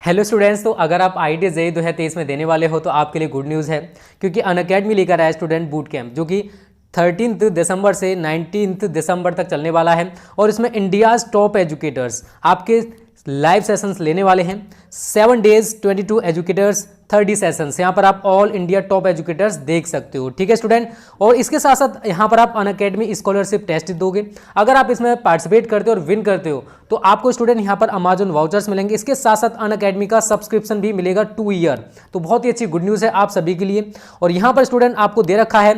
Hello students, तो अगर आप IIT JEE 2023 में देने वाले हो तो आपके लिए गुड न्यूज़ है, क्योंकि अनअकैडमी लेकर आया स्टूडेंट बूट कैंप जो कि 13 दिसंबर से 19 दिसंबर तक चलने वाला है। और इसमें इंडियाज़ टॉप एजुकेटर्स आपके लाइव सेशंस लेने वाले हैं। 7 डेज 22 एजुकेटर्स 30 सेशंस, यहाँ पर आप ऑल इंडिया टॉप एजुकेटर्स देख सकते हो। ठीक है स्टूडेंट, और इसके साथ साथ यहाँ पर आप अनअकैडमी स्कॉलरशिप टेस्ट दोगे। अगर आप इसमें पार्टिसिपेट करते हो और विन करते हो तो आपको स्टूडेंट यहाँ पर अमेजॉन वाउचर्स मिलेंगे। इसके साथ साथ अनअकैडमी का सब्सक्रिप्शन भी मिलेगा 2 ईयर। तो बहुत ही अच्छी गुड न्यूज़ है आप सभी के लिए। और यहाँ पर स्टूडेंट आपको दे रखा है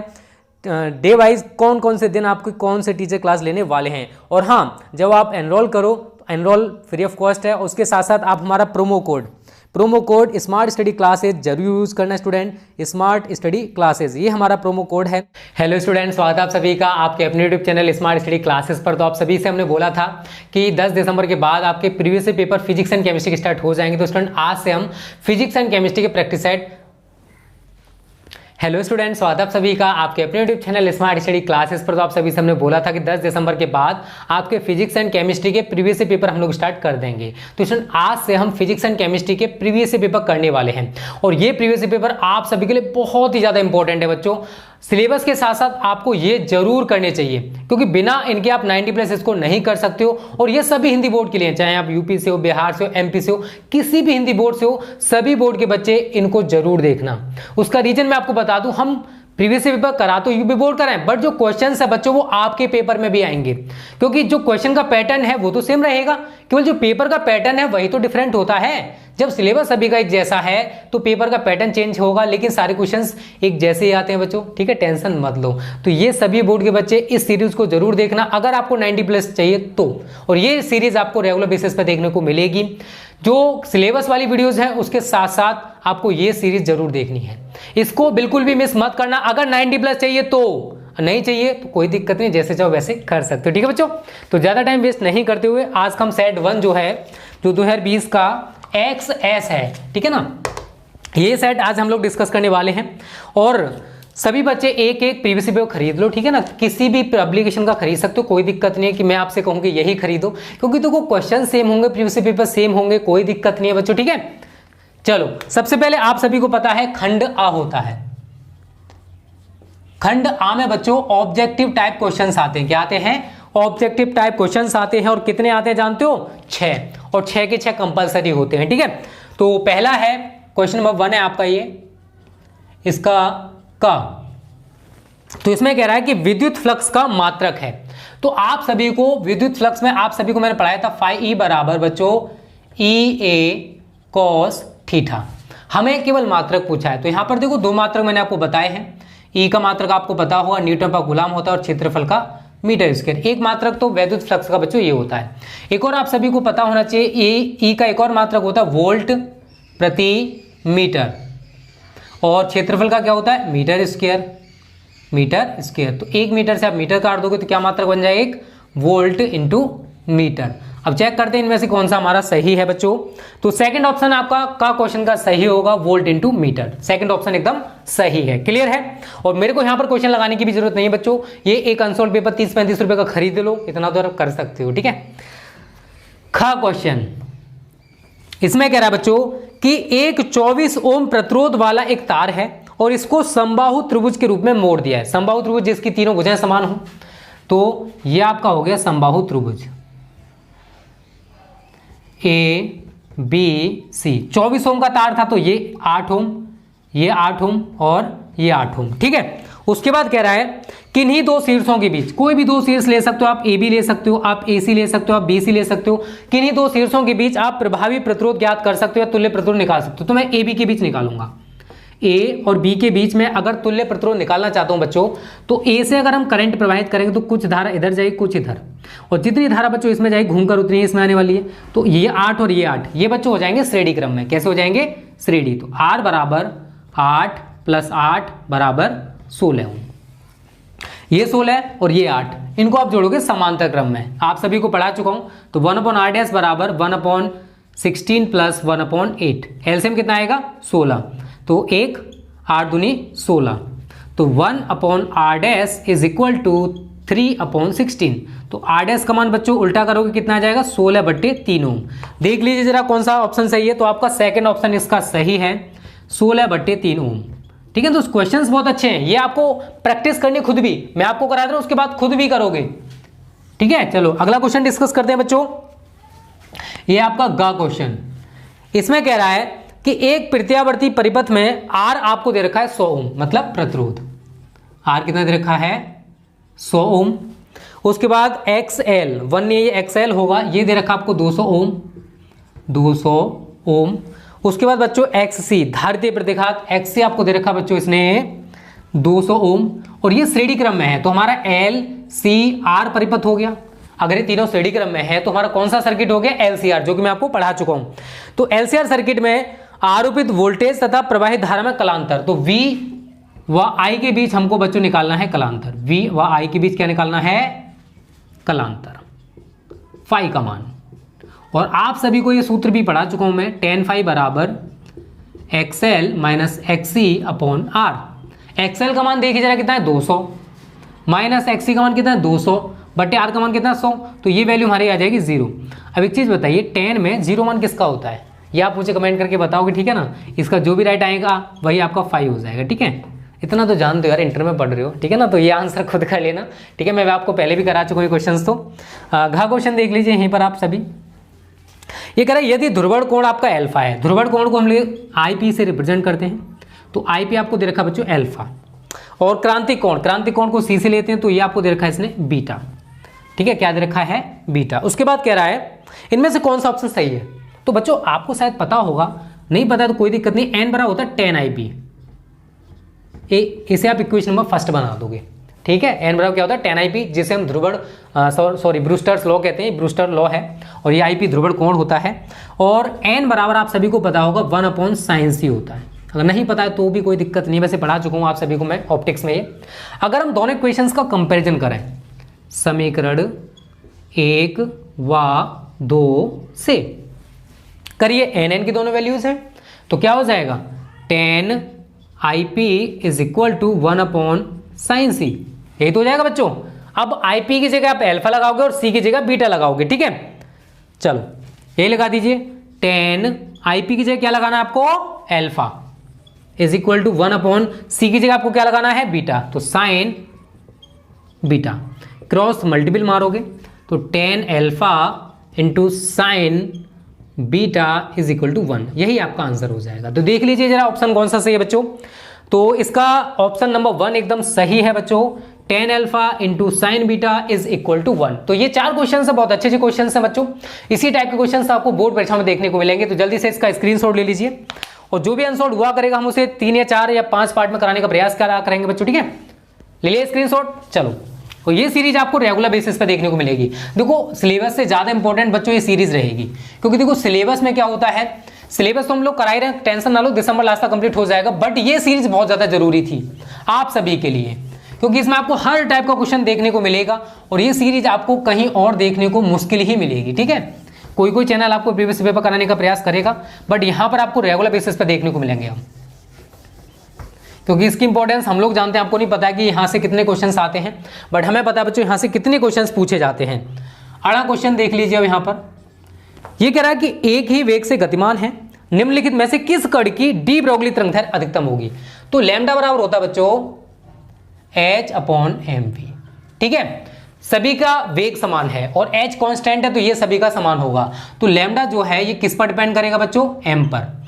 डे वाइज कौन कौन से दिन आपको कौन से टीचर क्लास लेने वाले हैं। और हाँ, जब आप एनरोल करो तो एनरोल फ्री ऑफ कॉस्ट है। उसके साथ साथ आप हमारा promo code smart study classes जरूर यूज करना स्टूडेंट। स्मार्ट स्टडी क्लासेज ये हमारा प्रोमो कोड है। हेलो स्टूडेंट, स्वागत है आप सभी का आपके अपने YouTube channel smart study classes पर। तो आप सभी से हमने बोला था कि 10 दिसंबर के बाद आपके previous paper physics and chemistry के स्टार्ट हो जाएंगे। तो स्टूडेंट आज से हम फिजिक्स एंड केमिस्ट्री के प्रैक्टिस सेट। हेलो स्टूडेंट, स्वागत है आप सभी का आपके अपने YouTube channel smart study classes पर। तो आप सभी से हमने बोला था कि 10 दिसंबर के बाद आपके फिजिक्स एंड केमिस्ट्री के प्रीवियस पेपर हम लोग स्टार्ट कर देंगे। तो स्टूडेंट आज से हम फिजिक्स एंड केमिस्ट्री के प्रीवियस पेपर करने वाले हैं। और ये प्रीवियस पेपर आप सभी के लिए बहुत ही ज़्यादा इंपॉर्टेंट है बच्चों। सिलेबस के साथ साथ आपको ये जरूर करने चाहिए, क्योंकि बिना इनके आप 90+ इसको नहीं कर सकते हो। और ये सभी हिंदी बोर्ड के लिए, चाहे आप यूपी से हो, बिहार से हो, MP से हो, किसी भी हिंदी बोर्ड से हो, सभी बोर्ड के बच्चे इनको जरूर देखना। उसका रीजन मैं आपको बता दूं, हम प्रीवियस पेपर करा तो यूपी बोर्ड कराएं, बट जो क्वेश्चन है बच्चों वो आपके पेपर में भी आएंगे, क्योंकि जो क्वेश्चन का पैटर्न है वो तो सेम रहेगा, केवल जो पेपर का पैटर्न है वही तो डिफरेंट होता है। जब सिलेबस सभी का एक जैसा है तो पेपर का पैटर्न चेंज होगा, लेकिन सारे क्वेश्चंस एक जैसे ही आते हैं बच्चों। ठीक है, टेंशन मत लो। तो ये सभी बोर्ड के बच्चे इस सीरीज को जरूर देखना अगर आपको 90+ चाहिए तो। और ये सीरीज आपको रेगुलर बेसिस पर देखने को मिलेगी। जो सिलेबस वाली वीडियोस है उसके साथ साथ आपको ये सीरीज जरूर देखनी है, इसको बिल्कुल भी मिस मत करना। अगर 90+ चाहिए तो, नहीं चाहिए तो कोई दिक्कत नहीं, जैसे चाहो वैसे कर सकते हो। ठीक है बच्चों, तो ज्यादा टाइम वेस्ट नहीं करते हुए आज का हम सेट 1 जो है, जो 2020 का XS है, ठीक है ना, ये सेट आज हम लोग डिस्कस करने वाले हैं। और सभी बच्चे एक एक प्रीवियस पेपर खरीद लो, ठीक है ना, किसी भी पब्लिकेशन का खरीद सकते हो, कोई दिक्कत नहीं है कि मैं आपसे कहूँ कि यही खरीदो, क्योंकि तो क्वेश्चन सेम होंगे, प्रीवियस पेपर सेम होंगे, कोई दिक्कत नहीं है बच्चों। ठीक है, चलो सबसे पहले आप सभी को पता है खंड आ होता है। खंड आ में बच्चों ऑब्जेक्टिव टाइप क्वेश्चंस आते हैं। क्या आते हैं? ऑब्जेक्टिव टाइप क्वेश्चंस आते हैं। और कितने आते हैं जानते हो? 6, और 6 के 6 कंपलसरी होते हैं। ठीक है, तो पहला है क्वेश्चन नंबर 1 है आपका ये, इसका का, तो इसमें कह रहा है कि विद्युत फ्लक्स का मात्रक है। तो आप सभी को विद्युत फ्लक्स में आप सभी को मैंने पढ़ाया था φE बराबर बच्चों EA cos थीटा। हमें केवल मात्रक पूछा है। तो यहां पर देखो 2 मात्रक मैंने आपको बताए हैं। E का मात्रक आपको पता होगा न्यूटन पर गुलाम होता है, और क्षेत्रफल का मीटर स्क्वायर। एक मात्रक तो विद्युत फ्लक्स का बच्चों ये होता है। एक और आप सभी को पता होना चाहिए, E का एक और मात्रक होता है वोल्ट प्रति मीटर, और क्षेत्रफल का क्या होता है? Metre square. तो 1 मीटर से आप मीटर काट दोगे तो क्या मात्रक बन जाएगा? 1 वोल्ट इंटू मीटर। अब चेक करते हैं इनमें से कौन सा हमारा सही है बच्चों। तो सेकंड ऑप्शन आपका का क्वेश्चन का सही होगा, volt into metre. Second option एकदम सही है। क्लियर है? और मेरे को यहां पर क्वेश्चन लगाने की भी जरूरत नहीं है बच्चों। ये एक अनसोल्ड पेपर 30-35 रुपए का खरीद लो, इतना तो आप कर सकते हो। ठीक है, खा क्वेश्चन इसमें कह रहा है बच्चों कि एक 24 ओम प्रतिरोध वाला एक तार है और इसको समबाहु त्रिभुज के रूप में मोड़ दिया है। समबाहु त्रिभुज जिसकी तीनों भुजाएं समान हो, तो ये आपका हो गया समबाहु त्रिभुज ABC। 24 ओम का तार था तो ये 8 ओम, ये 8 ओम और ये 8 ओम। ठीक है, उसके बाद कह रहा है किन्हीं 2 शीर्षों के बीच, कोई भी 2 शीर्ष ले सकते हो, आप AB ले सकते हो, आप AC ले सकते हो, आप BC ले सकते हो, किन्हीं 2 शीर्षों के बीच आप प्रभावी प्रतिरोध ज्ञात कर सकते हो या तुल्य प्रतिरोध निकाल सकते हो। तो मैं AB के बीच निकालूंगा, A और B के बीच में अगर तुल्य प्रतिरोध निकालना चाहता हूं बच्चों, तो A से अगर हम करंट प्रवाहित करेंगे तो कुछ धारा इधर जाएगी, कुछ इधर, और जितनी धारा बच्चों इसमें जाएगी घूमकर उतनी ही इसमें आने वाली है। तो ये 8 और ये 8 ये बच्चों हो जाएंगे श्रेणी क्रम में। कैसे हो जाएंगे? श्रेणी। तो R बराबर 8 + 8 बराबर 16 ओम। ये 16 और ये 8, इनको आप जोड़ोगे समांतर क्रम में। आप सभी को पढ़ा चुका हूं। तो 1/r' बराबर 1/16 + 1/8। एलसीएम कितना आएगा? 16। तो 1 8 दूनी 16, तो 1/r' = 3/16। तो R' का मान बच्चों उल्टा करोगे कितना आ जाएगा 16/3 ओम। देख लीजिए जरा कौन सा ऑप्शन सही है, तो आपका सेकंड ऑप्शन इसका सही है 16/3 ओम। ठीक है, तो क्वेश्चंस बहुत अच्छे हैं, ये आपको प्रैक्टिस करनी खुद भी, मैं आपको करा रहा हूं उसके बाद खुद भी करोगे। ठीक है, चलो अगला क्वेश्चन डिस्कस करते हैं बच्चों। ये आपका ग क्वेश्चन, इसमें कह रहा है कि एक प्रत्यावर्ती परिपथ में R आपको दे रखा है 100 ओम, मतलब प्रतिरोध R कितना दे रखा है 100 ओम। उसके बाद XL 1 ये XL होगा, ये दे रखा आपको 200 ओम, 200 ओम। उसके बाद बच्चों XC धारितीय प्रतिघात XC आपको दे रखा बच्चों इसने 200 ओम, और ये श्रेणी क्रम में है तो हमारा L C R परिपथ हो गया। अगर ये तीनों श्रेणी क्रम में है तो हमारा कौन सा सर्किट हो गया LCR, जो कि मैं आपको पढ़ा चुका हूं। तो LCR सर्किट में आरोपित वोल्टेज तथा प्रवाहित धारा में कलांतर, तो V व I के बीच हमको बच्चों निकालना है कलांतर, V व I के बीच क्या निकालना है कलांतर, फाई का मान। और आप सभी को ये सूत्र भी पढ़ा चुका हूं मैं, tan फाई बराबर XL माइनस XC/R। XL का मान देखिए जरा कितना है 200, माइनस XC का मान कितना है 200 बटे R का मान कितना 100, तो ये वैल्यू हमारी आ जाएगी 0। अब एक चीज बताइए, tan में 0 मान किसका होता है, ये आप मुझे कमेंट करके बताओगे, ठीक है ना। इसका जो भी राइट आएगा वही आपका 5 हो जाएगा, ठीक है। इतना तो जान दो यार, इंटर में पढ़ रहे हो, ठीक है ना, तो ये आंसर खुद कर लेना, ठीक है। मैं आपको पहले भी करा चुका हूँ क्वेश्चन। तो घ क्वेश्चन देख लीजिए यहीं पर आप सभी। ये कह रहा है यदि ध्रुवण कोण आपका अल्फा है, ध्रुवण कोण को हम लोग IP से रिप्रेजेंट करते हैं, तो IP आपको दे रखा बच्चों अल्फा, और क्रांतिक कोण को C से लेते हैं तो ये आपको दे रखा है इसने बीटा, ठीक है, क्या दे रखा है बीटा। उसके बाद कह रहा है इनमें से कौन सा ऑप्शन सही है, तो बच्चों आपको शायद पता होगा, नहीं पता तो कोई दिक्कत नहीं, n बराबर होता है tan IP, इसे आप इक्वेशन नंबर फर्स्ट बना दोगे, ठीक है। n बराबर क्या होता है tan IP, जिसे हम ध्रुवण ब्रूस्टर्स लॉ कहते हैं, ब्रूस्टर लॉ है, और ये IP ध्रुवण कोण होता है। और n बराबर आप सभी को पता होगा 1/sin c होता है, अगर नहीं पता है तो भी कोई दिक्कत नहीं, वैसे पढ़ा चुका हूँ आप सभी को मैं ऑप्टिक्स में ये। अगर हम दोनों इक्वेशंस का कंपैरिजन करें समीकरण 1 व 2 से, करिए n की दोनों वैल्यूज हैं, तो क्या हो जाएगा tan IP is equal to 1/sin c, यही तो हो जाएगा बच्चों। अब IP की जगह आप अल्फा लगाओगे और C की जगह बीटा लगाओगे, ठीक है। चलो यही लगा दीजिए, tan IP की जगह क्या लगाना है आपको alpha is equal to 1/C की जगह आपको क्या लगाना है बीटा, तो साइन बीटा, क्रॉस मल्टीपल मारोगे तो tan alpha into sine beta is equal to 1, यही आपका आंसर हो जाएगा। तो देख लीजिए जरा ऑप्शन कौन सा सही है बच्चों, तो इसका ऑप्शन नंबर 1 एकदम सही है बच्चों, tan alpha into sine beta is equal to 1। तो ये 4 क्वेश्चन है, बहुत अच्छे क्वेश्चन है बच्चों। इसी टाइप के क्वेश्चन आपको बोर्ड परीक्षा में देखने को मिलेंगे, तो जल्दी से इसका स्क्रीनशॉट ले लीजिए, और जो भी आंसर हुआ करेगा हम उसे 3 या 4 या 5 पार्ट में कराने का प्रयास करेंगे बच्चों, ठीक है। ले लिया स्क्रीनशॉट, चलो। और ये सीरीज आपको रेगुलर बेसिस पे देखने को मिलेगी। देखो सिलेबस से ज्यादा इंपॉर्टेंट बच्चों ये सीरीज रहेगी, क्योंकि देखो सिलेबस में क्या होता है, सिलेबस तो हम लोग करा ही रहे हैं, टेंशन ना लो, दिसंबर लास्ट तक कंप्लीट हो जाएगा, बट ये सीरीज बहुत ज्यादा जरूरी थी आप सभी के लिए, क्योंकि इसमें आपको हर टाइप का क्वेश्चन देखने को मिलेगा, और ये सीरीज आपको कहीं और देखने को मुश्किल ही मिलेगी, ठीक है। कोई चैनल आपको प्रीवियस पेपर कराने का प्रयास करेगा, बट यहाँ पर आपको रेगुलर बेसिस पे देखने को मिलेंगे हम, क्योंकि इसकी इंपॉर्टेंस हम लोग जानते हैं, आपको नहीं पता है कि यहाँ से कितने क्वेश्चंस आते हैं, बट हमें पता है बच्चों यहाँ से कितने क्वेश्चंस पूछे जाते हैं। अगला क्वेश्चन देख लीजिए अब यहाँ पर, ये कह रहा है कि एक ही वेग से गतिमान है, निम्नलिखित में से किस कण की डी ब्रोगली तरंगदैर्घ्य अधिकतम होगी, तो लैम्डा बराबर होता है बच्चों h/mv, ठीक है। सभी का वेग समान है और h कांस्टेंट है, तो ये सभी का समान होगा, तो लैम्डा जो है ये किस पर डिपेंड करेगा बच्चों m पर।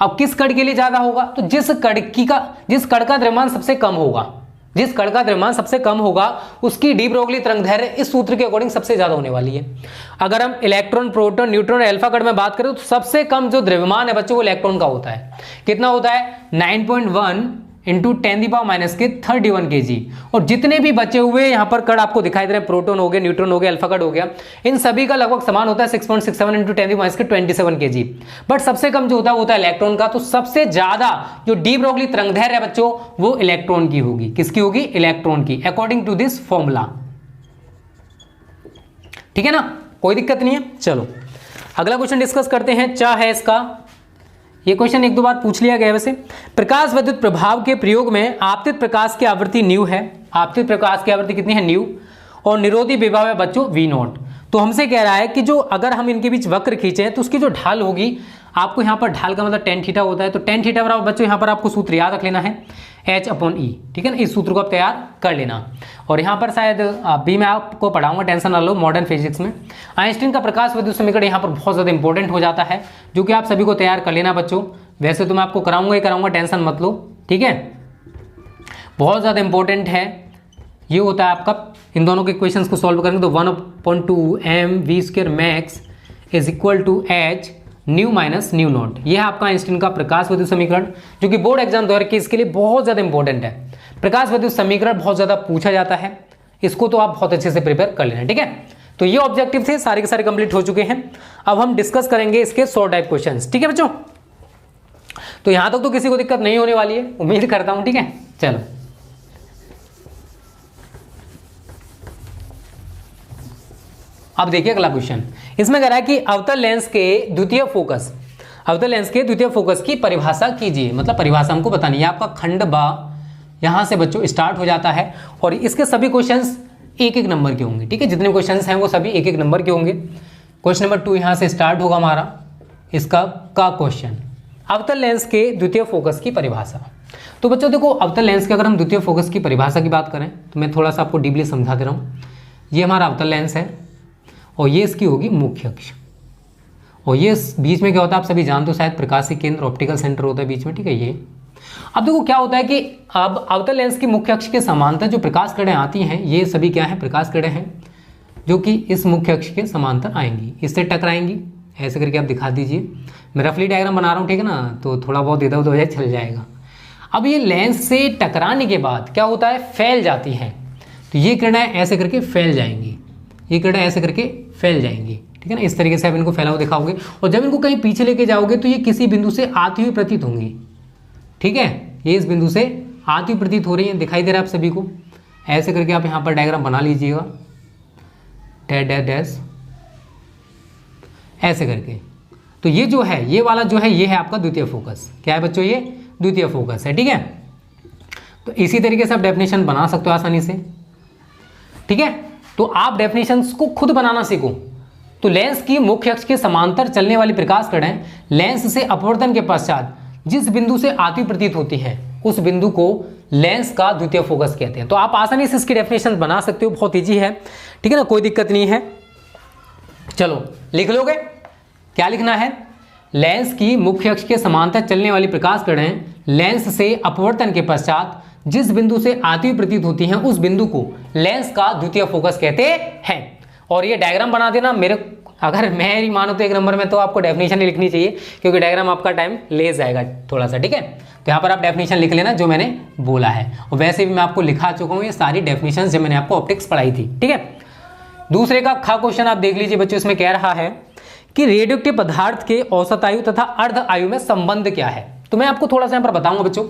अब किस कण के लिए ज्यादा होगा, तो जिस कण का द्रव्यमान सबसे कम होगा, जिस कण का द्रव्यमान सबसे कम होगा उसकी डी ब्रोगली तरंगदैर्घ्य इस सूत्र के अकॉर्डिंग सबसे ज्यादा होने वाली है। अगर हम इलेक्ट्रॉन, प्रोटॉन, न्यूट्रॉन, अल्फा कण में बात करें तो सबसे कम जो द्रव्यमान है बच्चों वो इलेक्ट्रॉन का होता है। कितना होता है 9.1 इंटू 10⁻³ kg। और जितने भी बचे हुए यहाँ पर कण आपको दिखाई दे रहे हैं, प्रोटॉन हो गए, न्यूट्रॉन हो गया, अल्फा कण हो गया, इन सभी का लगभग समान होता है 6.67 इंटू 10⁻27 kg। बट सबसे कम जो होता है वो होता है इलेक्ट्रॉन का। तो सबसे ज्यादा जो डी ब्रोगली तरंगदैर्घ्य है बच्चों वो इलेक्ट्रॉन की होगी। किसकी होगी? इलेक्ट्रॉन की, अकॉर्डिंग टू दिस फॉर्मूला। ठीक है ना, कोई दिक्कत नहीं है। चलो अगला क्वेश्चन डिस्कस करते हैं। क्या है इसका? ये क्वेश्चन एक दो बार पूछ लिया गया। वैसे प्रकाश विद्युत प्रभाव के प्रयोग में आपतित प्रकाश की आवृत्ति न्यू है, आपतित प्रकाश की आवृत्ति कितनी है, न्यू, और निरोधी विभव है बच्चों वी नॉट। तो हमसे कह रहा है कि जो अगर हम इनके बीच वक्र खींचे तो उसकी जो ढाल होगी, आपको यहाँ पर ढाल का मतलब टेन थीटा होता है, तो टेन थीटा बराबर बच्चों यहाँ पर आपको सूत्र याद रख लेना है H/E, ठीक है ना, इस सूत्र को आप तैयार कर लेना। और यहाँ पर शायद बी में आपको पढ़ाऊंगा, टेंशन ना लो, मॉडर्न फिजिक्स में आइंस्टीन का प्रकाश विद्युत समीकरण यहाँ पर बहुत ज़्यादा इंपॉर्टेंट हो जाता है, जो कि आप सभी को तैयार कर लेना बच्चों। वैसे तो मैं आपको कराऊंगा ही कराऊंगा, टेंशन मत लो, ठीक है, बहुत ज़्यादा इंपॉर्टेंट है। ये होता है आपका, इन दोनों के क्वेश्चंस को सॉल्व करेंगे तो 1/2 mv² max is equal to H nu minus nu naught. यह है आपका आइंस्टीन का प्रकाश विद्युत समीकरण, जो कि बोर्ड एग्जाम 2021 के लिए बहुत ज़्यादा इंपॉर्टेंट है। प्रकाश विद्युत समीकरण बहुत ज़्यादा पूछा जाता है, इसको तो आप बहुत अच्छे से प्रिपेयर कर लेना, ठीक है। तो ये ऑब्जेक्टिव थे, सारे के सारे कंप्लीट हो चुके हैं। अब हम डिस्कस करेंगे इसके शॉर्ट टाइप क्वेश्चंस, ठीक है बच्चों। तो यहां तक तो किसी को दिक्कत नहीं होने वाली है, उम्मीद करता हूं, ठीक है। चलो अब देखिए अगला क्वेश्चन, इसमें कह रहा है कि अवतल लेंस के द्वितीय फोकस, अवतल लेंस के द्वितीय फोकस की परिभाषा कीजिए। मतलब परिभाषा हमको बतानी है। आपका खंड बा यहां से बच्चों स्टार्ट हो जाता है और इसके सभी क्वेश्चंस एक एक नंबर के होंगे, ठीक है। जितने क्वेश्चंस हैं वो सभी एक एक नंबर के होंगे। क्वेश्चन नंबर 2 यहां से स्टार्ट होगा हमारा, इसका का क्वेश्चन, अवतल लेंस के द्वितीय फोकस की परिभाषा। तो बच्चों देखो, अवतल लेंस के अगर हम द्वितीय फोकस की परिभाषा की बात करें तो मैं थोड़ा सा आपको डीपली समझा दे रहा हूँ। ये हमारा अवतल लेंस है और ये इसकी होगी मुख्य अक्ष, और ये बीच में क्या होता है आप सभी जानते हो शायद, प्रकाशीय केंद्र, ऑप्टिकल सेंटर होता है बीच में, ठीक है। ये अब देखो क्या होता है कि अब अवतल लेंस की मुख्य अक्ष के समांतर जो प्रकाश किरणें आती हैं, ये सभी क्या है, प्रकाश किरणें हैं, जो कि इस मुख्य अक्ष के समांतर आएंगी, इससे टकराएंगी। ऐसे करके आप दिखा दीजिए, मैं रफली डायग्राम बना रहा हूँ, ठीक है ना, तो थोड़ा बहुत इधर उधर चल जाएगा। अब ये लेंस से टकराने के बाद क्या होता है, फैल जाती हैं। तो ये किरणें ऐसे करके फैल जाएंगी, ये किरणें ऐसे करके फैल जाएंगी, ठीक है ना। इस तरीके से आप इनको फैला हुआ दिखाओगे और जब इनको कहीं पीछे लेके जाओगे तो ये किसी बिंदु से आती हुई प्रतीत होंगी, ठीक है। ये इस बिंदु से आती हुई प्रतीत हो रही है, दिखाई दे रहा है आप सभी को। ऐसे करके आप यहाँ पर डायग्राम बना लीजिएगा, डैश डैश डैश ऐसे करके। तो ये जो है, ये वाला जो है, ये है आपका द्वितीय फोकस। क्या है बच्चों, ये द्वितीय फोकस है, ठीक है। तो इसी तरीके से आप डेफिनेशन बना सकते हो आसानी से, ठीक है। तो आप डेफिनेशंस को खुद बनाना सीखो। तो लेंस की मुख्य अक्ष के समांतर चलने वाली प्रकाश किरणें लेंस से अपवर्तन के पश्चात जिस बिंदु से आती प्रतीत होती है, उस बिंदु को लेंस का द्वितीय फोकस कहते हैं। तो आप आसानी से इसकी डेफिनेशन बना सकते हो, बहुत ईजी है, ठीक है ना, कोई दिक्कत नहीं है। चलो लिख लोगे, क्या लिखना है, लेंस की मुख्य अक्ष के समांतर चलने वाली प्रकाश किरणें लेंस से अपवर्तन के पश्चात जिस बिंदु से आती हुई प्रतीत होती हैं, उस बिंदु को लेंस का द्वितीय फोकस कहते हैं। और ये डायग्राम बना देना, मेरे अगर मैं ही मानो तो 1 नंबर में तो आपको डेफिनेशन ही लिखनी चाहिए, क्योंकि डायग्राम आपका टाइम ले जाएगा थोड़ा सा, ठीक है। तो यहाँ पर आप डेफिनेशन लिख लेना जो मैंने बोला है, और वैसे भी मैं आपको लिखा चुका हूँ ये सारी डेफिनेशन जब मैंने आपको ऑप्टिक्स पढ़ाई थी, ठीक है। दूसरे का खा क्वेश्चन आप देख लीजिए बच्चों, इसमें कह रहा है कि रेडियोएक्टिव पदार्थ के औसत आयु तथा अर्ध आयु में संबंध क्या है। तो मैं आपको थोड़ा सा यहाँ पर बताऊंगा बच्चों।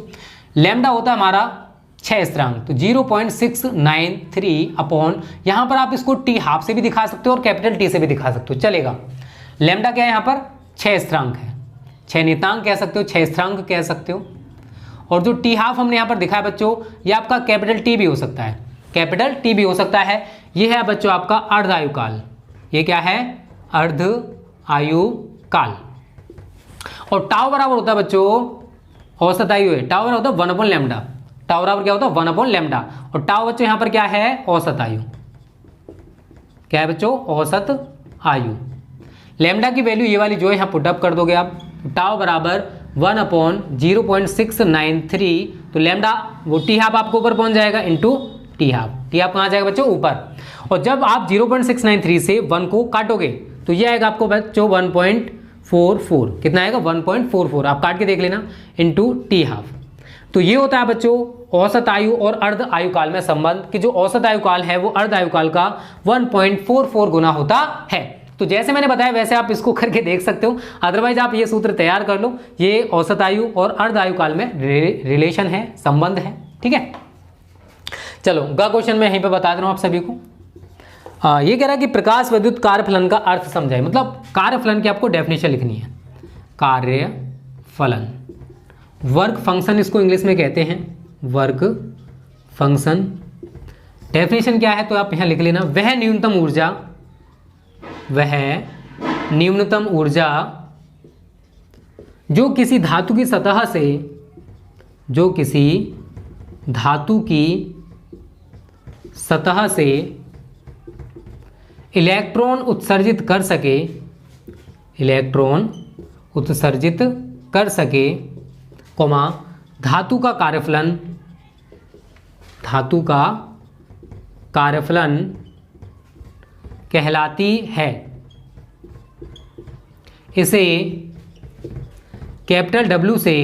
लैम्डा होता है हमारा 6 स्थिरांक, तो 0.693 अपॉन, यहाँ पर आप इसको टी हाफ से भी दिखा सकते हो और कैपिटल टी से भी दिखा सकते हो, चलेगा। लैम्डा क्या है यहाँ पर, 6 स्थिरांक है, 6 नियतांक कह सकते हो, 6 स्थिरांक कह सकते हो। और जो टी हाफ हमने यहाँ पर दिखाया बच्चों, ये आपका कैपिटल टी भी हो सकता है, कैपिटल टी भी हो सकता है। ये है बच्चों आपका अर्ध आयु काल, ये क्या है, अर्ध आयु काल। और टाउ बराबर होता है बच्चों, औसत आयु है, टाउ बराबर होता है 1 अपॉन लैम्डा, टाउ बराबर क्या होता है 1 अपॉन लैम्डा। और टाउ बच्चों यहाँ पर क्या है, औसत आयु, क्या है बच्चों, औसत आयु। लैम्डा की वैल्यू ये वाली जो है यहाँ पुट अप कर दोगे आप, टाउ बराबर 1 अपॉन 0.693, तो लैम्डा वो टी हाफ आपको ऊपर पहुंच जाएगा into T half, T half कहाँ जाएगा बच्चों, ऊपर। और जब आप 0.693 से 1 को काटोगे तो ये आएगा आपको बच्चों 1.44, कितना आएगा 1.44, आप काट के देख लेना, इंटू टी हाफ। तो ये होता है बच्चों औसत आयु और अर्ध आयु काल में संबंध, कि जो औसत आयु काल है वो अर्ध आयु काल का 1.44 गुना होता है। तो जैसे मैंने बताया वैसे आप इसको करके देख सकते हो, अदरवाइज आप ये सूत्र तैयार कर लो। ये औसत आयु और अर्ध आयु काल में रिलेशन है, संबंध है, ठीक है। चलो गा क्वेश्चन में यहीं पे बता दे रहा हूं आप सभी को। ये कह रहा है कि प्रकाश विद्युत कार्यफलन का अर्थ समझाए, मतलब कार्यफलन की आपको डेफिनेशन लिखनी है। कार्यफलन, वर्क फंक्शन इसको इंग्लिश में कहते हैं, वर्क फंक्शन डेफिनेशन क्या है तो आप यहाँ लिख लेना, वह न्यूनतम ऊर्जा जो किसी धातु की सतह से इलेक्ट्रॉन उत्सर्जित कर सके, कोमा धातु का कार्यफलन कहलाती है। इसे कैपिटल W से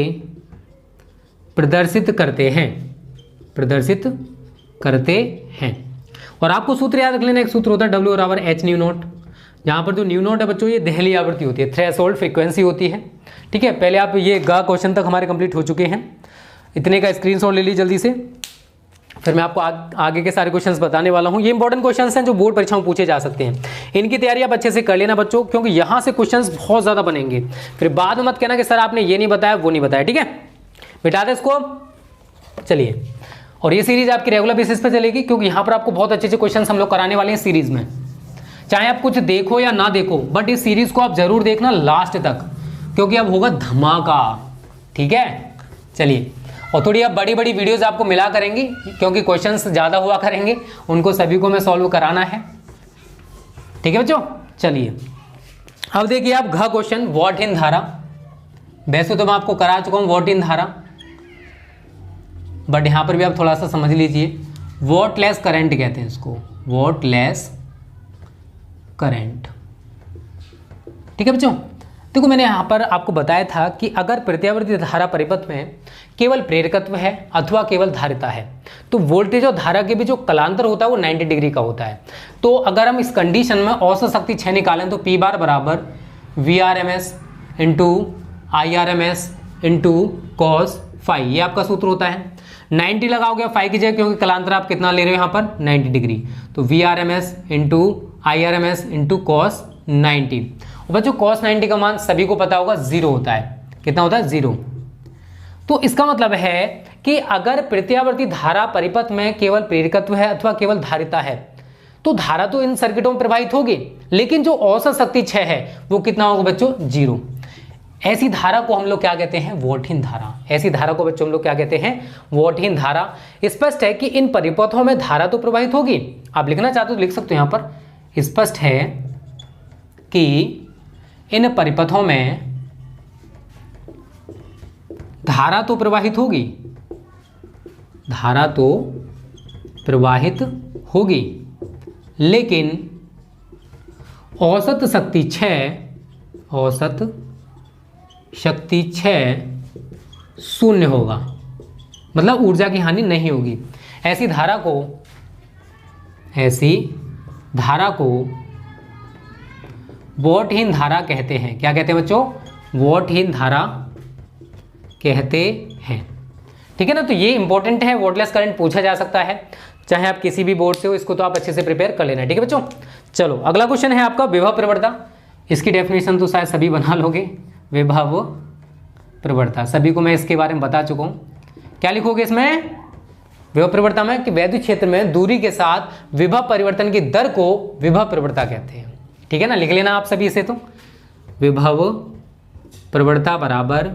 प्रदर्शित करते हैं। और आपको सूत्र याद रख लेना, एक सूत्र होता है W बराबर H न्यू नॉट, जहाँ पर जो न्यू नॉट है बच्चों ये दहली आवृत्ति होती है, थ्रेशोल्ड फ्रीक्वेंसी होती है। ठीक है, पहले आप ये गा क्वेश्चन तक हमारे कंप्लीट हो चुके हैं, इतने का स्क्रीनशॉट ले लीजिए जल्दी से, फिर मैं आपको आगे के सारे क्वेश्चंस बताने वाला हूँ। ये इंपॉर्टेंट क्वेश्चंस हैं जो बोर्ड परीक्षा में पूछे जा सकते हैं, इनकी तैयारी आप अच्छे से कर लेना बच्चों, क्योंकि यहाँ से क्वेश्चंस बहुत ज़्यादा बनेंगे। फिर बाद में मत कहना कि सर आपने ये नहीं बताया वो नहीं बताया। ठीक है, मिटा दे इसको। चलिए, और ये सीरीज आपकी रेगुलर बेसिस पे चलेगी, क्योंकि यहाँ पर आपको बहुत अच्छे अच्छे क्वेश्चन हम लोग कराने वाले हैं सीरीज में। चाहे आप कुछ देखो या ना देखो, बट इस सीरीज को आप जरूर देखना लास्ट तक, क्योंकि अब होगा धमाका। ठीक है, चलिए, और थोड़ी अब बड़ी बड़ी वीडियोस आपको मिला करेंगी, क्योंकि क्वेश्चंस ज़्यादा हुआ करेंगे, उनको सभी को मैं सॉल्व कराना है। ठीक है बच्चों, चलिए अब देखिए आप घ क्वेश्चन, वॉटहीन धारा। वैसे तो मैं आपको करा चुका हूँ वॉटहीन धारा, बट यहाँ पर भी आप थोड़ा सा समझ लीजिए। वॉटलेस करंट कहते हैं इसको, वॉटलेस करंट। ठीक है बच्चों, देखो मैंने यहाँ पर आपको बताया था कि अगर प्रत्यावर्ती धारा परिपथ में केवल प्रेरकत्व है अथवा केवल धारिता है, तो वोल्टेज और धारा के बीच जो कलांतर होता है वो 90 डिग्री का होता है। तो अगर हम इस कंडीशन में औसत शक्ति 6 निकालें तो P बार बराबर VRMS into IRMS into cos phi, ये आपका सूत्र होता है। 90 लगाओगे फाई की जगह, क्योंकि कलांतर आप कितना ले रहे हो यहाँ पर 90 डिग्री, तो VRMS into IRMS into cos 90। और बच्चों cos 90 का मान सभी को पता होगा 0 होता है। कितना होता है? 0। तो इसका मतलब है कि अगर प्रत्यावर्ती धारा परिपथ में केवल प्रेरकत्व है अथवा केवल धारिता है, तो धारा तो इन सर्किटों में प्रवाहित होगी, लेकिन जो औसत शक्ति 6 है वो कितना होगा बच्चों? 0। ऐसी धारा को हम लोग क्या कहते हैं? वॉटहीन धारा। ऐसी धारा को बच्चों हम लोग क्या कहते हैं? वॉटहीन धारा। स्पष्ट है कि इन परिपथों में धारा तो प्रवाहित होगी। आप लिखना चाहते हो तो लिख सकते हो यहाँ पर, स्पष्ट है कि इन परिपथों में धारा तो प्रवाहित होगी, धारा तो प्रवाहित होगी, लेकिन औसत शक्ति 6 शून्य होगा, मतलब ऊर्जा की हानि नहीं होगी। ऐसी धारा को वॉटहीन धारा कहते हैं। क्या कहते हैं बच्चों? वॉटहीन धारा कहते हैं। ठीक है ना, तो ये इंपॉर्टेंट है। वॉटलेस करंट पूछा जा सकता है, चाहे आप किसी भी बोर्ड से हो, इसको तो आप अच्छे से प्रिपेयर कर लेना। ठीक है बच्चों, चलो अगला क्वेश्चन है आपका विभव प्रवणता। इसकी डेफिनेशन तो शायद सभी बना लोगे। विभव प्रवणता सभी को मैं इसके बारे में बता चुका हूँ। क्या लिखोगे इसमें विभव प्रवणता में? कि वैद्युत क्षेत्र में दूरी के साथ विभव परिवर्तन की दर को विभव प्रवणता कहते हैं। ठीक है ना, लिख लेना आप सभी इसे। तो विभव प्रवणता बराबर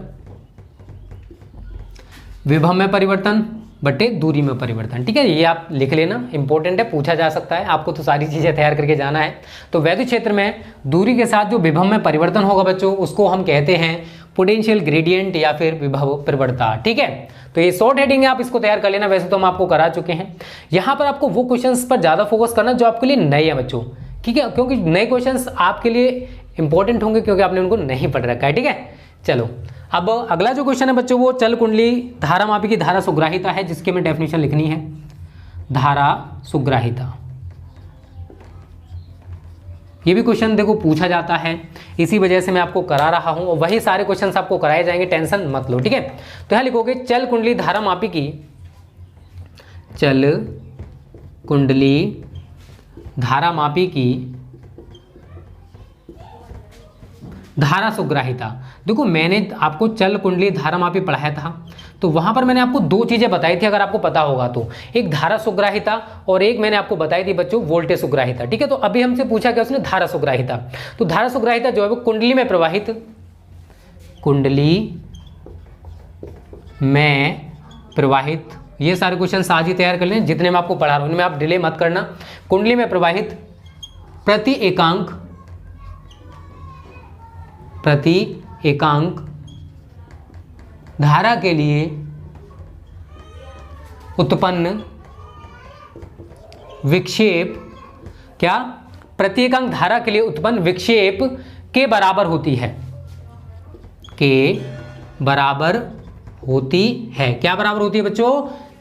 विभव में परिवर्तन बटे दूरी में परिवर्तन। ठीक है, ये आप लिख लेना, इंपॉर्टेंट है, पूछा जा सकता है। आपको तो सारी चीजें तैयार करके जाना है। तो वैद्युत क्षेत्र में दूरी के साथ जो विभव में परिवर्तन होगा बच्चों, उसको हम कहते हैं पोटेंशियल ग्रेडियंट या फिर विभव प्रवणता। ठीक है, तो ये शॉर्ट हेडिंग है, आप इसको तैयार कर लेना। वैसे तो हम आपको करा चुके हैं। यहाँ पर आपको वो क्वेश्चंस पर ज्यादा फोकस करना जो आपके लिए नए हैं बच्चों। ठीक है, क्योंकि नए क्वेश्चंस आपके लिए इंपॉर्टेंट होंगे, क्योंकि आपने उनको नहीं पढ़ रखा है। ठीक है, चलो अब अगला जो क्वेश्चन है बच्चों, वो चल कुंडली धारा मापी की धारा सुग्राहिता है, जिसके में डेफिनेशन लिखनी है। धारा सुग्राहिता, ये भी क्वेश्चन देखो पूछा जाता है, इसी वजह से मैं आपको करा रहा हूं, और वही सारे क्वेश्चंस आपको कराए जाएंगे, टेंशन मत लो। ठीक है, तो यहां लिखोगे चल कुंडली धारा मापी की, चल कुंडली धारा मापी की धारा सुग्राहिता। देखो मैंने आपको चल कुंडली धारामापी पढ़ाया था, तो वहां पर मैंने आपको दो चीजें बताई थी, अगर आपको पता होगा तो, एक धारा सुग्राहिता और एक मैंने आपको बताई थी बच्चों वोल्टेज सुग्राहिता। ठीक है, तो अभी हमसे पूछा क्या उसने, धारा सुग्राहिता। तो धारा सुग्राहिता जो है वो कुंडली में प्रवाहित, कुंडली में प्रवाहित, ये सारे क्वेश्चन आज ही तैयार कर लें जितने मैं आपको पढ़ा रहा हूं, इनमें आप डिले मत करना। कुंडली में प्रवाहित प्रति एकांक धारा के लिए उत्पन्न विक्षेप, क्या, प्रति एकांक धारा के लिए उत्पन्न विक्षेप के बराबर होती है, के बराबर होती है। क्या बराबर होती है बच्चों,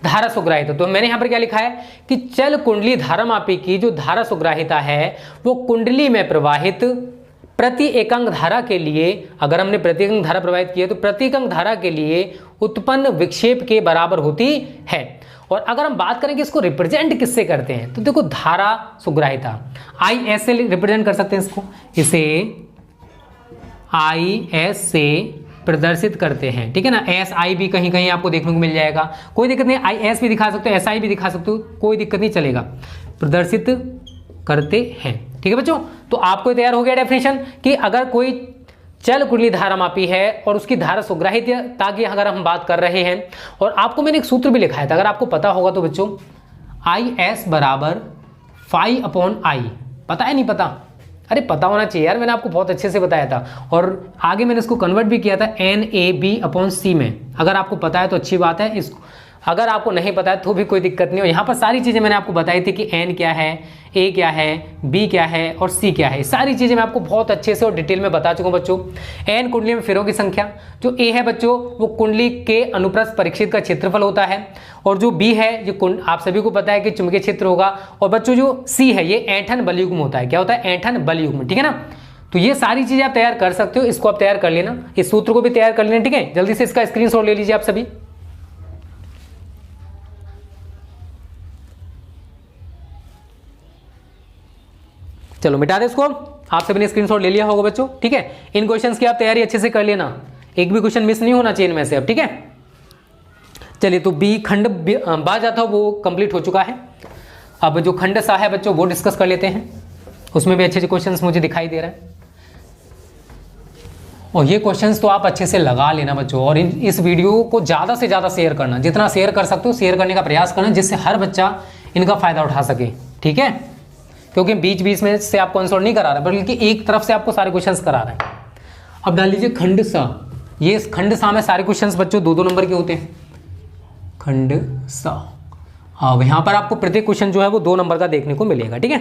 धारा सुग्राहिता। तो मैंने यहां पर क्या लिखा है कि चल कुंडली धारामापी की जो धारा सुग्राहिता है वो कुंडली में प्रवाहित प्रति एकांक धारा के लिए, अगर हमने प्रति एकांक धारा प्रवाहित की है तो प्रति एकांक धारा के लिए उत्पन्न विक्षेप के बराबर होती है। और अगर हम बात करें कि इसको रिप्रेजेंट किससे करते हैं, तो देखो धारा सुग्राहिता IS से रिप्रेजेंट कर सकते हैं इसको, इसे IS से प्रदर्शित करते हैं। ठीक है ना, SI भी कहीं कहीं आपको देखने को मिल जाएगा, कोई दिक्कत नहीं, IS भी दिखा सकते हो, SI भी दिखा सकते हो, कोई दिक्कत नहीं, चलेगा, प्रदर्शित करते हैं। ठीक है बच्चों, तो आपको तैयार हो गया डेफिनेशन कि अगर कोई चल कुंडली धारामापी है और उसकी धारा सुग्राहिता की अगर हम बात कर रहे हैं, और आपको मैंने एक सूत्र भी लिखाया था, अगर आपको पता होगा तो बच्चों, IS बराबर φ/I, पता है नहीं पता, अरे पता होना चाहिए यार, मैंने आपको बहुत अच्छे से बताया था और आगे मैंने इसको कन्वर्ट भी किया था NAB/C में। अगर आपको पता है तो अच्छी बात है, इसको अगर आपको नहीं पता है तो भी कोई दिक्कत नहीं हो। यहाँ पर सारी चीज़ें मैंने आपको बताई थी कि N क्या है, A क्या है, B क्या है और C क्या है, सारी चीज़ें मैं आपको बहुत अच्छे से और डिटेल में बता चुका हूँ बच्चों। N कुंडली में फेरों की संख्या, जो A है बच्चों वो कुंडली के अनुप्रस्थ परिक्षेत्र का क्षेत्रफल होता है, और जो B है ये आप सभी को पता है कि चुंबकीय क्षेत्र होगा, और बच्चों जो C है ये ऐंठन बलयुग्म होता है। क्या होता है, ऐंठन बलयुग्म। ठीक है ना, तो ये सारी चीज़ें आप तैयार कर सकते हो, इसको आप तैयार कर लेना, इस सूत्र को भी तैयार कर लेना। ठीक है, जल्दी से इसका स्क्रीनशॉट ले लीजिए आप सभी। चलो मिटा दे इसको, आप सभी ने स्क्रीनशॉट ले लिया होगा बच्चों। ठीक है, इन क्वेश्चंस की आप तैयारी अच्छे से कर लेना, एक भी क्वेश्चन मिस नहीं होना चाहिए इनमें से अब। ठीक है, चलिए तो बी खंड बा जाता वो कंप्लीट हो चुका है। अब जो खंड सा है बच्चों वो डिस्कस कर लेते हैं, उसमें भी अच्छे अच्छे क्वेश्चंस मुझे दिखाई दे रहे हैं, और ये क्वेश्चंस तो आप अच्छे से लगा लेना बच्चों, और इस वीडियो को ज़्यादा से ज़्यादा शेयर करना, जितना शेयर कर सकते हो शेयर करने का प्रयास करना, जिससे हर बच्चा इनका फ़ायदा उठा सके। ठीक है, क्योंकि बीच बीच में से आपको आंसर नहीं करा रहा है, बल्कि एक तरफ से आपको सारे क्वेश्चंस करा रहे हैं। अब डाल लीजिए खंड सा, ये खंड सा में सारे क्वेश्चंस बच्चों 2-2 नंबर के होते हैं, खंड सा। अब यहाँ पर आपको प्रत्येक क्वेश्चन जो है वो 2 नंबर का देखने को मिलेगा। ठीक है,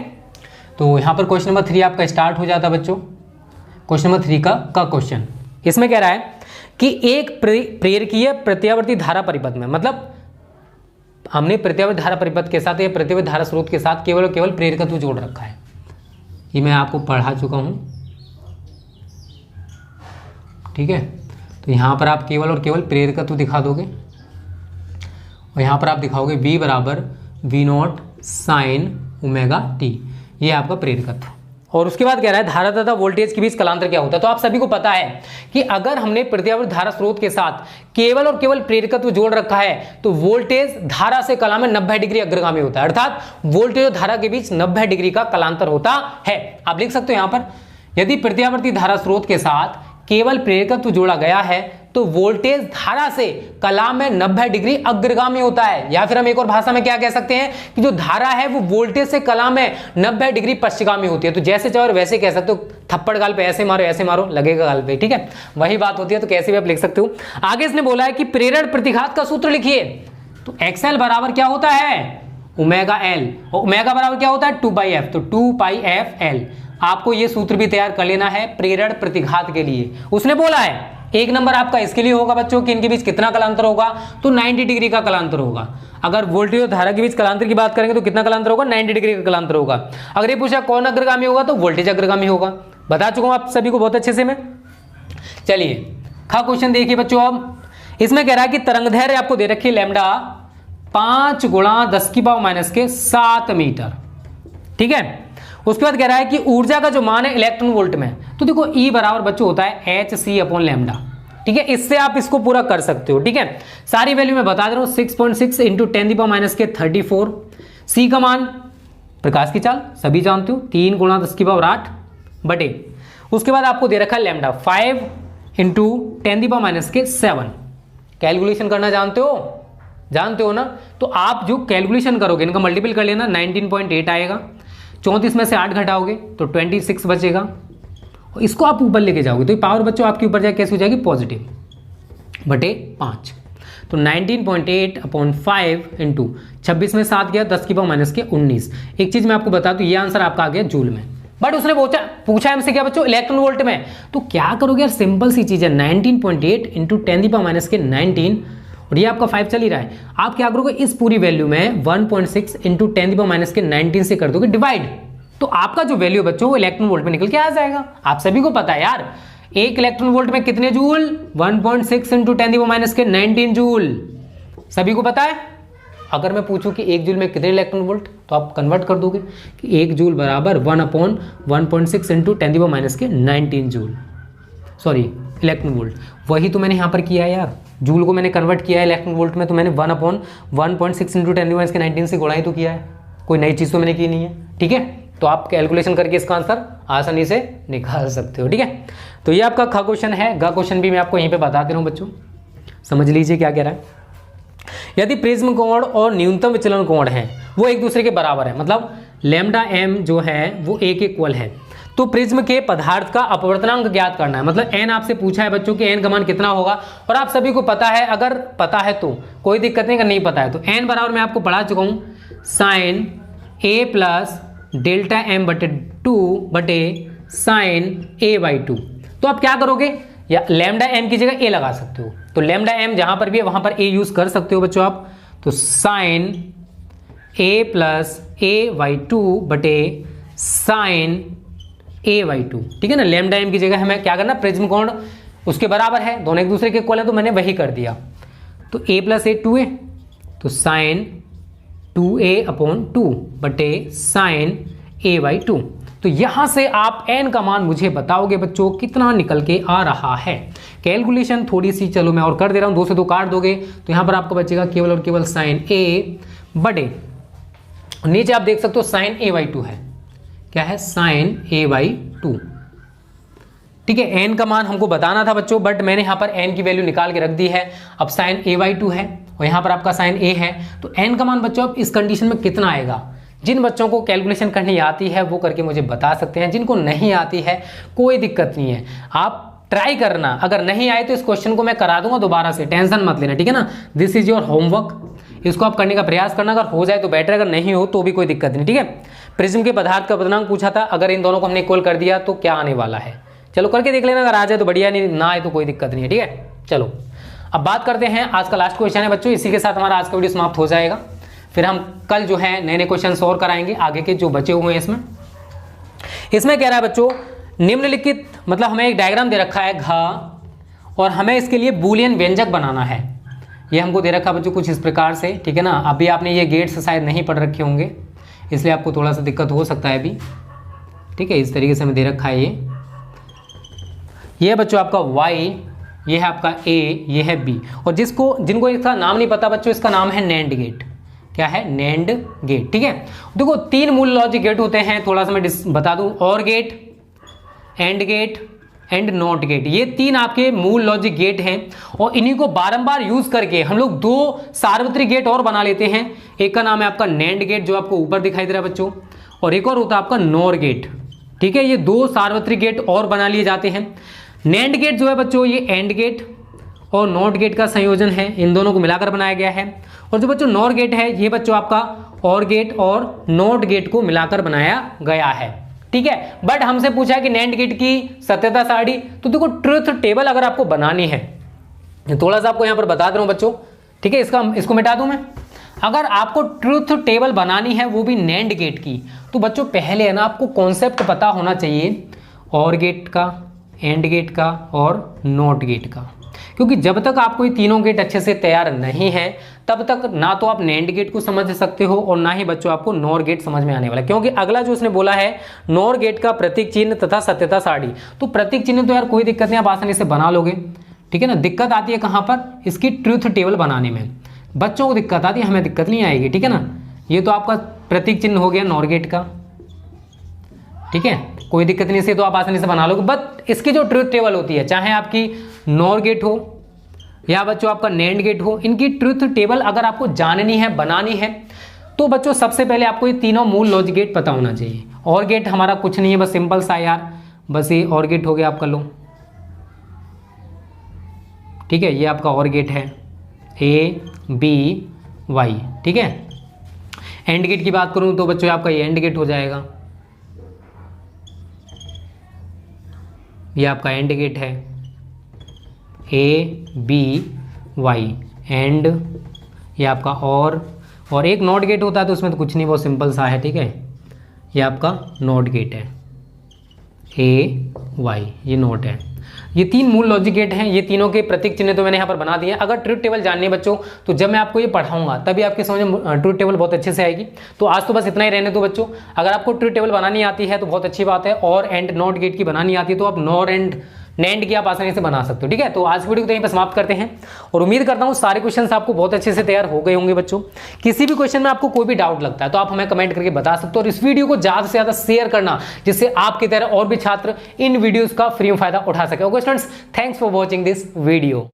तो यहाँ पर क्वेश्चन नंबर 3 आपका स्टार्ट हो जाता है बच्चों। क्वेश्चन नंबर 3 का क्वेश्चन इसमें कह रहा है कि एक प्रेरकीय प्रत्यावर्ती धारा परिपथ में, मतलब हमने प्रत्यावर्ती धारा परिपथ के साथ या प्रत्यावर्ती धारा स्रोत के साथ केवल और केवल प्रेरकत्व जोड़ रखा है, ये मैं आपको पढ़ा चुका हूं। ठीक है, तो यहां पर आप केवल और केवल प्रेरकत्व दिखा दोगे, और यहां पर आप दिखाओगे V बराबर V0 साइन ओमेगा टी, ये आपका प्रेरकत्व। और उसके बाद कह रहा है धारा तथा वोल्टेज के बीच कलांतर क्या होता है। तो आप सभी को पता है कि अगर हमने प्रत्यावर्ती धारा स्रोत के साथ केवल और केवल प्रेरकत्व जोड़ रखा है तो वोल्टेज धारा से कला में 90 डिग्री अग्रगामी होता है, अर्थात वोल्टेज और धारा के बीच 90 डिग्री का कलांतर होता है। आप लिख सकते हो यहां पर, यदि प्रत्यावर्ती धारा स्रोत के साथ केवल प्रेरकत्व जोड़ा गया है तो वोल्टेज धारा से कला में 90 डिग्री अग्रगामी होता है, या फिर हम एक और भाषा में क्या कह सकते हैं कि जो धारा है वो वोल्टेज से कला में 90 डिग्री पश्चिमगामी होती है। तो जैसे चाहे वैसे कह सकते हो, थप्पड़ गाल पे ऐसे मारो लगेगा गाल पे। ठीक है, वही बात होती है, तो कैसे भी आप लिख सकते हो। आगे इसने बोला है कि प्रेरण प्रतिघात का सूत्र लिखिए, तो XL बराबर क्या होता है, ओमेगा L, और ओमेगा बराबर क्या होता है 2/f, तो 2πfL। आपको ये सूत्र भी तैयार कर लेना है प्रेरण प्रतिघात के लिए। उसने बोला है 1 नंबर आपका इसके लिए होगा बच्चों कि इनके बीच कितना कलांतर होगा, तो 90 डिग्री का कलांतर होगा। अगर वोल्टेज और धारा के बीच कलांतर की बात करेंगे तो कितना कलांतर होगा, 90 डिग्री का कलांतर होगा। अगर ये पूछा कौन अग्रगामी होगा, तो वोल्टेज अग्रगामी होगा। बता चुका हूं आप सभी को बहुत अच्छे से मैं। चलिए क्वेश्चन देखिए बच्चों, अब इसमें कह रहा है कि तरंगदैर्घ्य आपको दे रखी है लैम्डा 5 × 10⁻⁷ मीटर। ठीक है, उसके बाद कह रहा है कि ऊर्जा का जो मान है इलेक्ट्रॉन वोल्ट में, तो देखो E बराबर बच्चों होता है hc/λ। ठीक है, इससे आप इसको पूरा कर सकते हो। ठीक है, सारी वैल्यू मैं बता दे रहा हूं, 6.6 इंटू 10⁻⁻34। सी का मान प्रकाश की चाल सभी जानते हो, 3 × 10⁸ बटे, उसके बाद आपको दे रखा है लैम्डा 5 इंटू 10⁻⁷। कैलकुलेशन करना जानते हो ना, तो आप जो कैलकुलेशन करोगे इनका मल्टीपल कर लेना, 19.8 आएगा, 34 में से 8 घटाओगे तो 26 बचेगा, और इसको आप ऊपर लेके जाओगे तो पावर बच्चों आपके ऊपर जाके कैसे हो जाएगी, पॉजिटिव बटे 5। तो 19.8/5 इंटू 26 में 7 गया, 10⁻⁻19। एक चीज मैं आपको बता दूं, ये आंसर आपका आ गया जूल में, बट उसने पूछा हमसे क्या बच्चों, इलेक्ट्रॉन वोल्ट में। तो क्या करोगे यार, सिंपल सी चीज है, 19.8 इंटू 10⁻⁻19 और ये आपका 5 चल ही रहा है। आप क्या करोगे, इस पूरी वैल्यू में 1.6 इंटू 10⁻⁻19 से कर दोगे डिवाइड, तो आपका जो वैल्यू बच्चों वो इलेक्ट्रॉन वोल्ट में निकल के आ जाएगा। आप सभी को पता है यार, एक इलेक्ट्रॉन वोल्ट में कितने जूल, 1.6 इंटू 10⁻⁻19 जूल, सभी को पता है। अगर मैं पूछूं कि 1 जूल में कितने इलेक्ट्रॉन वोल्ट, तो आप कन्वर्ट कर दोगे कि 1 जूल बराबर 1/1.6 into 10⁻⁻19 joule, sorry electron volt. वही तो मैंने यहाँ पर किया है यार, जूल को मैंने कन्वर्ट किया है इलेक्ट्रॉन वोल्ट में, तो मैंने 1/1.6 इंटू 10⁻⁻19 से गुणा ही तो किया है, कोई नई चीज़ तो मैंने की नहीं है। ठीक है, तो आप कैलकुलेशन करके इसका आंसर आसानी से निकाल सकते हो। ठीक है, तो ये आपका ख क्वेश्चन है। ग क्वेश्चन भी मैं आपको यहीं पे बता दे रहा हूँ बच्चों, समझ लीजिए क्या कह रहा है। यदि प्रिज्म कोण और न्यूनतम विचलन कोण है वो एक दूसरे के बराबर है, मतलब λm जो है वो एक इक्वल है, तो प्रिज्म के पदार्थ का अपवर्तनांक ज्ञात करना है। मतलब n आपसे पूछा है बच्चों कि n का मान कितना होगा, और आप सभी को पता है, अगर पता है तो कोई दिक्कत नहीं, अगर नहीं पता है तो n बराबर मैं आपको पढ़ा चुका हूँ sin a plus delta m बटे 2 बटे sin a/2। तो आप क्या करोगे, या लैम्डा m की जगह a लगा सकते हो, तो लैम्डा m जहां पर भी है वहां पर a यूज कर सकते हो बच्चों आप, तो sin a प्लस a/2 बटे sin a/2। ठीक है ना, लैम्डा m की जगह हमें क्या करना, प्रिज्म कोण उसके बराबर है, दोनों एक दूसरे के इक्वल है, तो मैंने वही कर दिया। तो a प्लस a 2a, तो sin 2a/2 बटे sin a/2। तो यहां से आप n का मान मुझे बताओगे बच्चों कितना निकल के आ रहा है। कैलकुलेशन थोड़ी सी चलो मैं और कर दे रहा हूं, 2 से 2 काट दोगे तो यहां पर आपको बचेगा केवल और केवल sin a बटे, नीचे आप देख सकते हो sin a/2 है, क्या है sin a/2। ठीक है, n का मान हमको बताना था बच्चों, बट मैंने यहाँ पर n की वैल्यू निकाल के रख दी है। अब sin a/2 है और यहाँ पर आपका sin a है, तो n का मान बच्चों अब इस कंडीशन में कितना आएगा। जिन बच्चों को कैलकुलेशन करनी आती है वो करके मुझे बता सकते हैं, जिनको नहीं आती है कोई दिक्कत नहीं है, आप ट्राई करना। अगर नहीं आए तो इस क्वेश्चन को मैं करा दूंगा दोबारा से, टेंशन मत लेना। ठीक है ना, दिस इज योर होमवर्क, इसको आप करने का प्रयास करना, अगर हो जाए तो बेटर, अगर नहीं हो तो भी कोई दिक्कत नहीं। ठीक है, प्रिज्म के पदार्थ का अपवर्तनांक पूछा था, अगर इन दोनों को हमने इक्वल कर दिया तो क्या आने वाला है, चलो करके देख लेना, अगर आ जाए तो बढ़िया, नहीं ना आए तो कोई दिक्कत नहीं है। ठीक है, चलो अब बात करते हैं, आज का लास्ट क्वेश्चन है बच्चों, इसी के साथ हमारा आज का वीडियो समाप्त हो जाएगा। फिर हम कल जो है नए नए क्वेश्चन और कराएंगे आगे के जो बचे हुए हैं। इसमें कह रहा है बच्चों निम्नलिखित, मतलब हमें एक डायग्राम दे रखा है घ, और हमें इसके लिए बूलियन व्यंजक बनाना है। ये हमको दे रखा है बच्चों कुछ इस प्रकार से। ठीक है ना, अभी आपने ये गेट्स शायद नहीं पढ़ रखे होंगे, इसलिए आपको थोड़ा सा दिक्कत हो सकता है अभी। ठीक है, इस तरीके से हमें दे रखा है ये बच्चों आपका y, ये है आपका a, ये है b, और जिनको इसका नाम नहीं पता बच्चों, इसका नाम है नैंड गेट। क्या है, नैंड गेट। ठीक है, देखो 3 मूल लॉजिक गेट होते हैं, थोड़ा सा मैं बता दूं, और gate, and gate and not gate, ये 3 आपके मूल लॉजिक गेट हैं, और इन्हीं को बारंबार यूज करके हम लोग 2 सार्वत्रिक गेट और बना लेते हैं। एक का नाम है आपका नैंड गेट जो आपको ऊपर दिखाई दे रहा है बच्चों, और एक और होता है आपका नॉर गेट। ठीक है, ये 2 सार्वत्रिक गेट और बना लिए जाते हैं। नैंड गेट जो है बच्चों ये एंड गेट और नॉट गेट का संयोजन है, इन दोनों को मिलाकर बनाया गया है। और जो बच्चों नॉर गेट है ये बच्चों आपका और गेट और नॉट गेट को मिलाकर बनाया गया है। ठीक है, बट हमसे पूछा है कि नैंड गेट की सत्यता सारणी, तो देखो ट्रुथ टेबल अगर आपको बनानी है, थोड़ा सा आपको यहाँ पर बता दे रहा हूँ बच्चों। ठीक है, इसको मिटा दूं मैं। अगर आपको ट्रुथ टेबल बनानी है वो भी नैंड गेट की, तो बच्चों पहले है ना आपको कॉन्सेप्ट पता होना चाहिए और गेट का, एंड गेट का और नॉट गेट का। क्योंकि जब तक आपको ये तीनों गेट अच्छे से तैयार नहीं है तब तक ना तो आप नैंड गेट को समझ सकते हो और ना ही बच्चों आपको नॉर गेट समझ में आने वाला है। क्योंकि अगला जो उसने बोला है नॉर गेट का प्रतीक चिन्ह तथा सत्यता सारणी, तो प्रतीक चिन्ह तो यार कोई दिक्कत नहीं, आप आसानी से बना लोगे, ठीक है ना। दिक्कत आती है कहाँ पर, इसकी ट्रूथ टेबल बनाने में बच्चों को दिक्कत आती है, हमें दिक्कत नहीं आएगी, ठीक है ना। ये तो आपका प्रतीक चिन्ह हो गया नॉर गेट का, ठीक है, कोई दिक्कत नहीं, इसे तो आप आसानी से बना लोगे। बट इसकी जो ट्रूथ टेबल होती है, चाहे आपकी नॉर गेट हो या बच्चों आपका नैंड गेट हो, इनकी ट्रूथ टेबल अगर आपको जाननी है, बनानी है, तो बच्चों सबसे पहले आपको ये तीनों मूल लॉजिक गेट पता होना चाहिए। और गेट हमारा कुछ नहीं है, बस सिंपल सा यार, बस ये और गेट हो गया आपका, लो ठीक है, ये आपका और गेट है ए बी वाई, ठीक है। एंड गेट की बात करूं तो बच्चों आपका ये एंड गेट हो जाएगा, ये आपका एंड गेट है ए बी वाई एंड, ये आपका और एक नॉट गेट होता है तो उसमें तो कुछ नहीं, बहुत सिंपल सा है, ठीक है, ये आपका नॉट गेट है ए वाई, ये नोट है। ये तीन मूल लॉजिक गेट हैं, ये तीनों के प्रतीक चिन्ह तो मैंने यहाँ पर बना दिए हैं। अगर ट्रूथ टेबल जाननी है बच्चों तो जब मैं आपको ये पढ़ाऊंगा तभी आपकी समझ में ट्रूथ टेबल बहुत अच्छे से आएगी। तो आज तो बस इतना ही रहने दो बच्चों। अगर आपको ट्रूथ टेबल बनानी आती है तो बहुत अच्छी बात है, और एंड नॉट गेट की बनानी आती है तो आप नॉर एंड नैंड की आप आसानी से बना सकते हो, ठीक है। तो आज वीडियो को यहीं पर समाप्त करते हैं और उम्मीद करता हूँ सारे क्वेश्चंस आपको बहुत अच्छे से तैयार हो गए होंगे बच्चों। किसी भी क्वेश्चन में आपको कोई भी डाउट लगता है तो आप हमें कमेंट करके बता सकते हो, और इस वीडियो को ज़्यादा से ज़्यादा शेयर करना जिससे आपकी तरह और भी छात्र इन वीडियोज़ का फ्री में फायदा उठा सके। Okay students, thanks for watching this video.